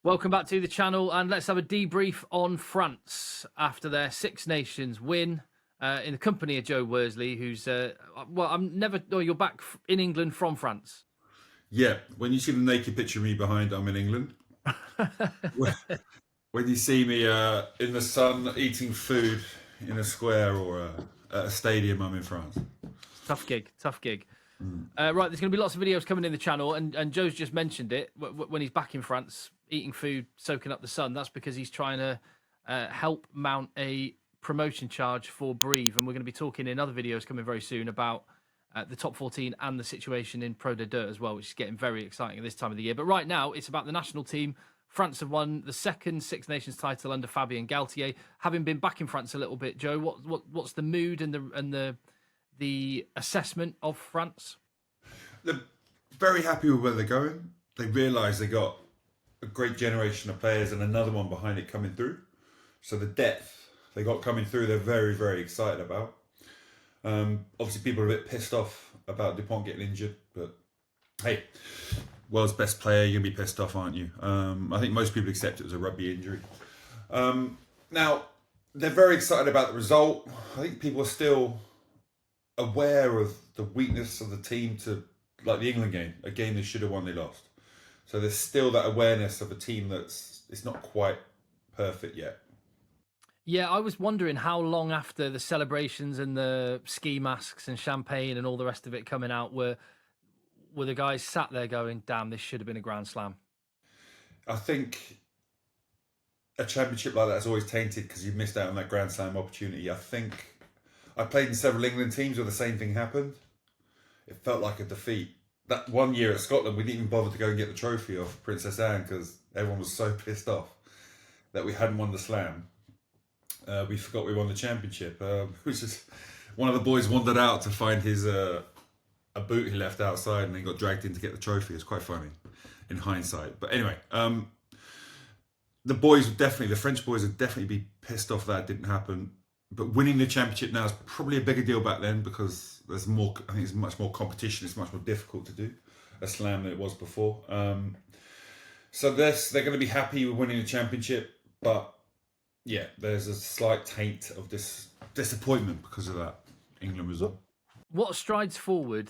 Welcome back to the channel, and let's have a debrief on France after their Six Nations win in the company of Joe Worsley, who's you're back in England from France. Yeah, when you see the naked picture of me behind, I'm in England. When you see me in the sun eating food in a square or at a stadium, I'm in France. Tough gig, tough gig. Right, there's going to be lots of videos coming in the channel, and Joe's just mentioned it when he's back in France, eating food, soaking up the sun. That's because he's trying to help mount a promotion charge for Brive, and we're going to be talking in other videos coming very soon about the top 14 and the situation in Pro de Deux as well, which is getting very exciting at this time of the year. But right now, it's about the national team. France have won the second Six Nations title under Fabien Galtier. Having been back in France a little bit, Joe, what's the mood and the assessment of France? They're very happy with where they're going. They realise they got a great generation of players and another one behind it coming through. So the depth they got coming through, they're very, very excited about. Obviously, people are a bit pissed off about Dupont getting injured, but hey, world's best player, you're going to be pissed off, aren't you? I think most people accept it as a rugby injury. Now, they're very excited about the result. I think people are still aware of the weakness of the team to, like the England game, a game they should have won, they lost. So there's still that awareness of a team it's not quite perfect yet. Yeah, I was wondering how long after the celebrations and the ski masks and champagne and all the rest of it coming out were the guys sat there going, damn, this should have been a Grand Slam. I think a championship like that is always tainted because you missed out on that Grand Slam opportunity. I think I played in several England teams where the same thing happened. It felt like a defeat. That one year at Scotland, we didn't even bother to go and get the trophy off Princess Anne because everyone was so pissed off that we hadn't won the Slam. We forgot we won the championship. It was just one of the boys wandered out to find his a boot he left outside, and he got dragged in to get the trophy. It's quite funny in hindsight. But anyway, the French boys would definitely be pissed off that didn't happen. But winning the championship now is probably a bigger deal back then because there's more. I think it's much more competition. It's much more difficult to do a Slam than it was before. So they're going to be happy with winning the championship, but yeah, there's a slight taint of this disappointment because of that England result. What strides forward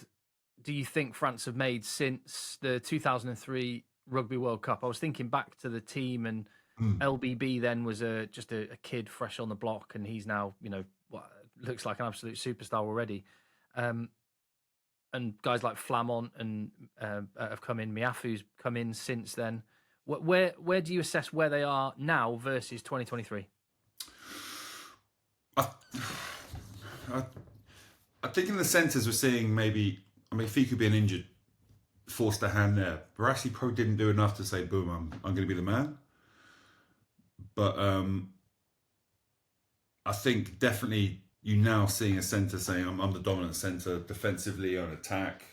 do you think France have made since the 2003 Rugby World Cup? I was thinking back to the team, and LBB then was just a kid fresh on the block, and he's now, looks like an absolute superstar already. And guys like Flamont and have come in. Miafu's come in since then. Where do you assess where they are now versus 2023? I think in the centres we're seeing Fiku being injured forced a hand there. Barassi probably didn't do enough to say, boom, I'm going to be the man. But I think definitely you now seeing a centre saying, I'm the dominant centre defensively on attack.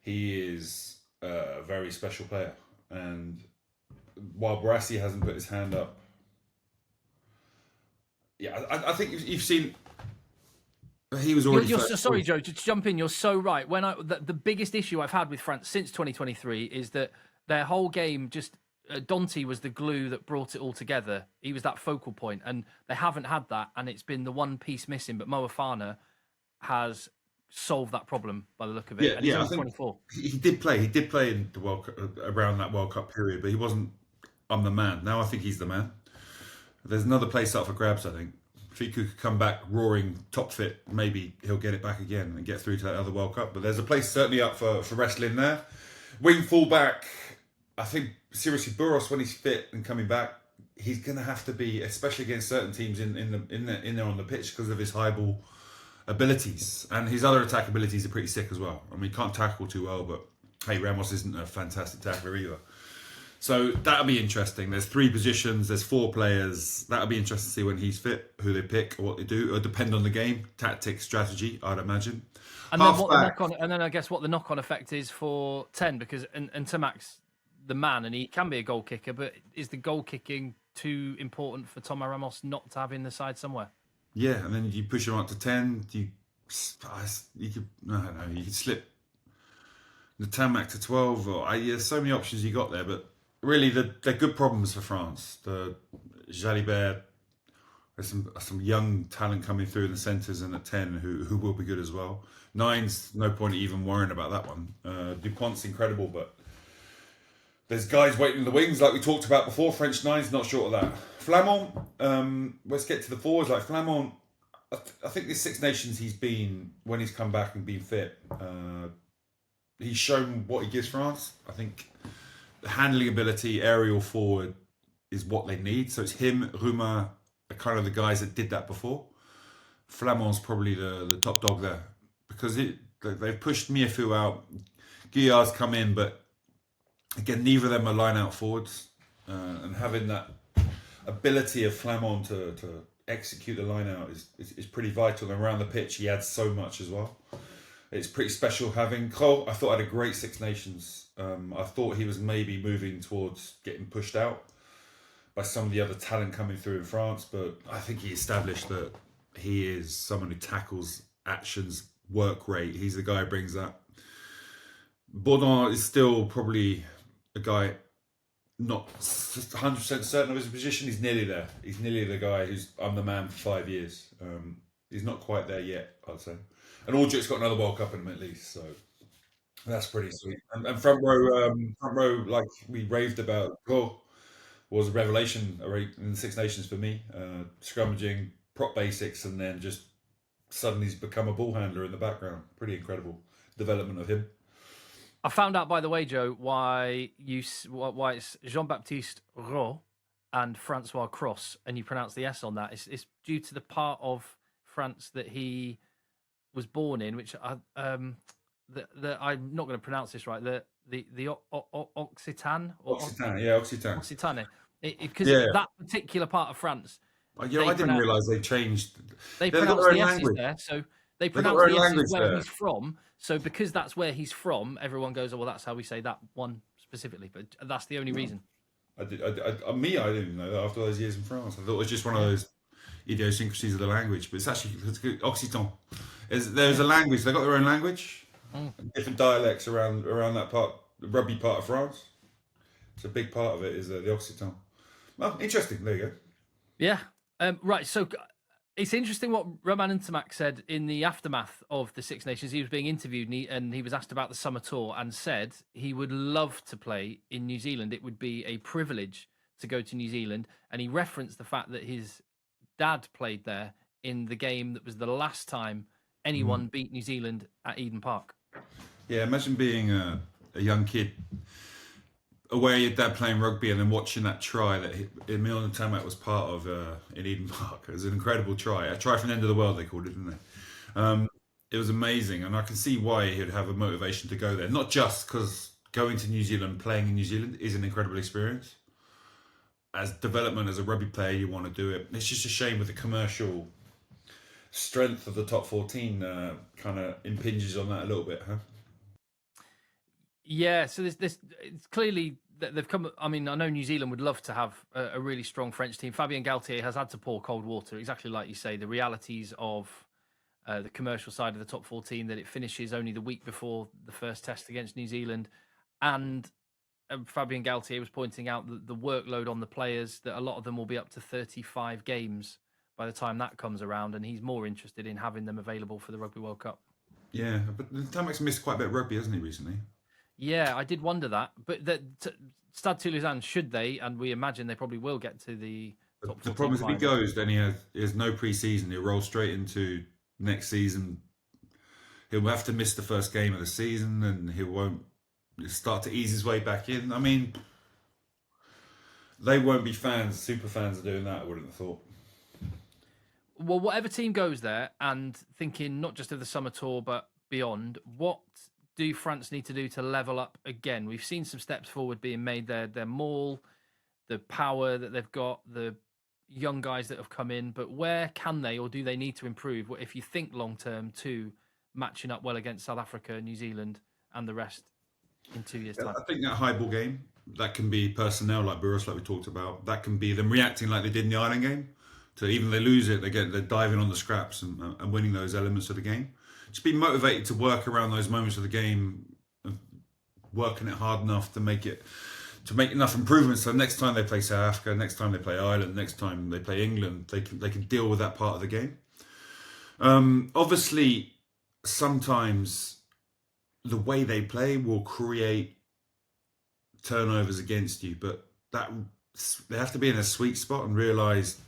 He is a very special player. And while Barassi hasn't put his hand up, yeah, I think you've seen he was already. Sorry, Joe, to jump in. You're so right. The biggest issue I've had with France since 2023 is that their whole game just Dante was the glue that brought it all together. He was that focal point, and they haven't had that, and it's been the one piece missing. But Moefana has solved that problem by the look of it. Yeah, and he's I think 24. He did play in the World Cup, around that World Cup period, but he wasn't. I'm the man. Now I think he's the man. There's another place up for grabs. I think Fiku could come back roaring, top fit. Maybe he'll get it back again and get through to that other World Cup. But there's a place certainly up for wrestling there. Wing fullback. I think seriously, Burros, when he's fit and coming back, he's going to have to be, especially against certain teams in there on the pitch because of his high ball abilities, and his other attack abilities are pretty sick as well. I mean, he can't tackle too well, but hey, Ramos isn't a fantastic tackler either. So that'll be interesting. There's 3 positions, there's 4 players. That'll be interesting to see when he's fit, who they pick, or what they do. It'll depend on the game, tactics, strategy, I'd imagine. And then I guess what the knock-on effect is for 10, because and Tamac's the man, and he can be a goal kicker, but is the goal kicking too important for Thomas Ramos not to have in the side somewhere? Yeah, and then you push him up to 10. You could slip the Tamac to 12. There's so many options you got there, but really, they're good problems for France. The Jalibert, there's some young talent coming through in the centres and at 10 who will be good as well. Nine's no point even worrying about that one. Dupont's incredible, but there's guys waiting in the wings like we talked about before. French nine's not short of that. Flamand, let's get to the forwards. Like Flamand, I think the Six Nations he's been, when he's come back and been fit, he's shown what he gives France. I think the handling ability, aerial forward, is what they need. So it's him, Ruma, are kind of the guys that did that before. Flamand's probably the top dog there because they've pushed Miafu out. Guillard's come in, but again, neither of them are line-out forwards. And having that ability of Flamand to execute the line-out is pretty vital. And around the pitch, he adds so much as well. It's pretty special having Cole. I thought had a great Six Nations. I thought he was maybe moving towards getting pushed out by some of the other talent coming through in France, but I think he established that he is someone who tackles, actions, work rate. He's the guy who brings that. Baudin is still probably a guy not 100% certain of his position. He's nearly there. He's nearly the guy who's, I'm the man for 5 years. He's not quite there yet, I'd say. And Aldrich's got another World Cup in him at least, so that's pretty sweet. And front row, like we raved about, was a revelation in the Six Nations for me. Scrummaging, prop basics, and then just suddenly he's become a ball handler in the background. Pretty incredible development of him. I found out, by the way, Joe, why it's Jean-Baptiste Roux and Francois Cross, and you pronounce the S on that. It's due to the part of France that he was born in, which I'm not going to pronounce this right. The Occitan? Occitan. Because that particular part of France. I didn't realise they changed. They pronounce the S's there, so they pronounce the S's where he's from. So because that's where he's from, everyone goes, "Oh, well, that's how we say that one specifically." But that's the only reason. I didn't know that after those years in France. I thought it was just one of those idiosyncrasies of the language, but it's good. Occitan. There's a language. They got their own language. Different dialects around that part, the rugby part of France. It's a big part of it is the Occitan. Well, interesting. There you go. Yeah. Right. So it's interesting what Romain Ntamak said in the aftermath of the Six Nations. He was being interviewed and he was asked about the summer tour and said he would love to play in New Zealand. It would be a privilege to go to New Zealand. And he referenced the fact that his dad played there in the game that was the last time anyone beat New Zealand at Eden Park. Yeah, imagine being a young kid away your dad playing rugby and then watching that try that Emile Ntamak was part of in Eden Park. It was an incredible try. A try from the end of the world, they called it, didn't they? It was amazing, and I can see why he'd have a motivation to go there. Not just because going to New Zealand, playing in New Zealand is an incredible experience. As development as a rugby player, you want to do it. It's just a shame with the commercial strength of the top 14 kind of impinges on that a little bit, huh? Yeah, so there's it's clearly that they've come. I mean, I know New Zealand would love to have a really strong French team. Fabien Galtier has had to pour cold water, exactly like you say. The realities of the commercial side of the top 14, that it finishes only the week before the first test against New Zealand, and Fabien Galtier was pointing out that the workload on the players, that a lot of them will be up to 35 games by the time that comes around, and he's more interested in having them available for the Rugby World Cup. Yeah, but Tamak's missed quite a bit of rugby, hasn't he, recently? Yeah, I did wonder that. But Stade Toulousain, should they, and we imagine they probably will get to the top 14 The problem is if he final. goes, then he has no pre-season. He'll roll straight into next season. He'll have to miss the first game of the season and he'll start to ease his way back in. I mean, they won't be fans. Super fans are doing that, I wouldn't have thought. Well, whatever team goes there, and thinking not just of the summer tour, but beyond, what do France need to do to level up again? We've seen some steps forward being made there. Their maul, the power that they've got, the young guys that have come in, but where can they or do they need to improve if you think long-term to matching up well against South Africa, New Zealand and the rest in 2 years' time? I think that high ball game, that can be personnel like Burros, like we talked about. That can be them reacting like they did in the Ireland game. To even they lose it, they're diving on the scraps and winning those elements of the game. Just be motivated to work around those moments of the game, working it hard enough to make it to make enough improvements so next time they play South Africa, next time they play Ireland, next time they play England, they can deal with that part of the game. Obviously, sometimes the way they play will create turnovers against you, but that they have to be in a sweet spot and realise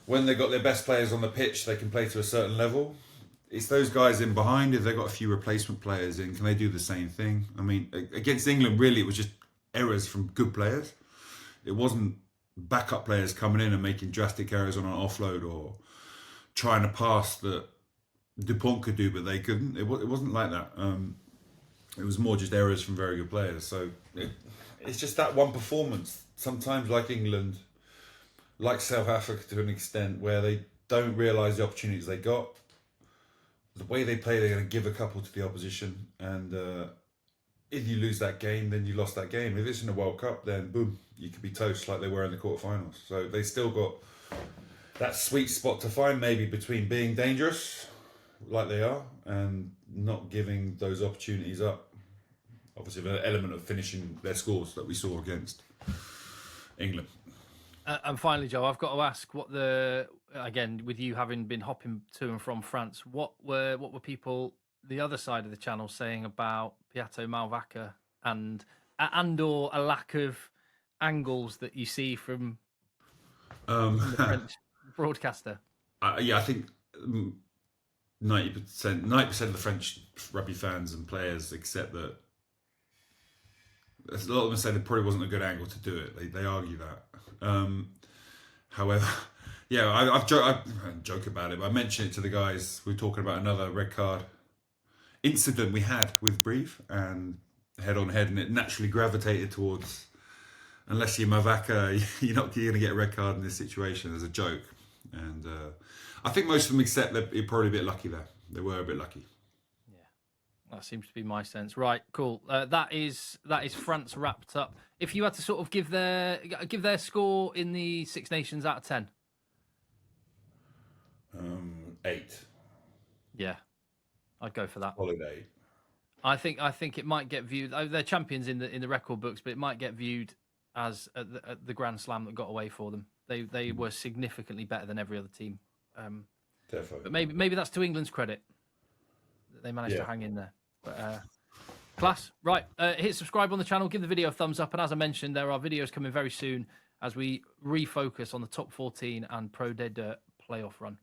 when they've got their best players on the pitch, they can play to a certain level. It's those guys in behind. If they've got a few replacement players in, can they do the same thing? I mean, against England, really, it was just errors from good players. It wasn't backup players coming in and making drastic errors on an offload or trying to pass that Dupont could do, but they couldn't. It wasn't like that. It was more just errors from very good players. So it's just that one performance. Sometimes like England, like South Africa to an extent, where they don't realise the opportunities they got. The way they play, they're going to give a couple to the opposition. And if you lose that game, then you lost that game. If it's in a World Cup, then boom, you could be toast like they were in the quarterfinals. So they still got that sweet spot to find, maybe between being dangerous, like they are, and not giving those opportunities up. Obviously, an element of finishing their scores that we saw against England. And finally, Joe, I've got to ask what again, with you having been hopping to and from France, what were people the other side of the channel saying about Piato Malvaca and or a lack of angles that you see from the French broadcaster? Yeah, I think 90% of the French rugby fans and players accept that. A lot of them say there probably wasn't a good angle to do it. They argue that. However, yeah, I joke about it, but I mentioned it to the guys. We were talking about another red card incident we had with Brief and head on head, and it naturally gravitated towards, unless you're Mavaka, you're not going to get a red card in this situation as a joke. And I think most of them accept that you're probably a bit lucky there. They were a bit lucky. That seems to be my sense. Right, cool. That is France wrapped up. If you had to sort of give their score in the Six Nations out of 10, 8. Yeah, I'd go for that. Holiday. I think it might get viewed. They're champions in the record books, but it might get viewed as the Grand Slam that got away for them. They were significantly better than every other team. Definitely. But maybe that's to England's credit that they managed to hang in there. But class. Right, hit subscribe on the channel, give the video a thumbs up, and as I mentioned, there are videos coming very soon as we refocus on the top 14 and Pro D2 playoff run.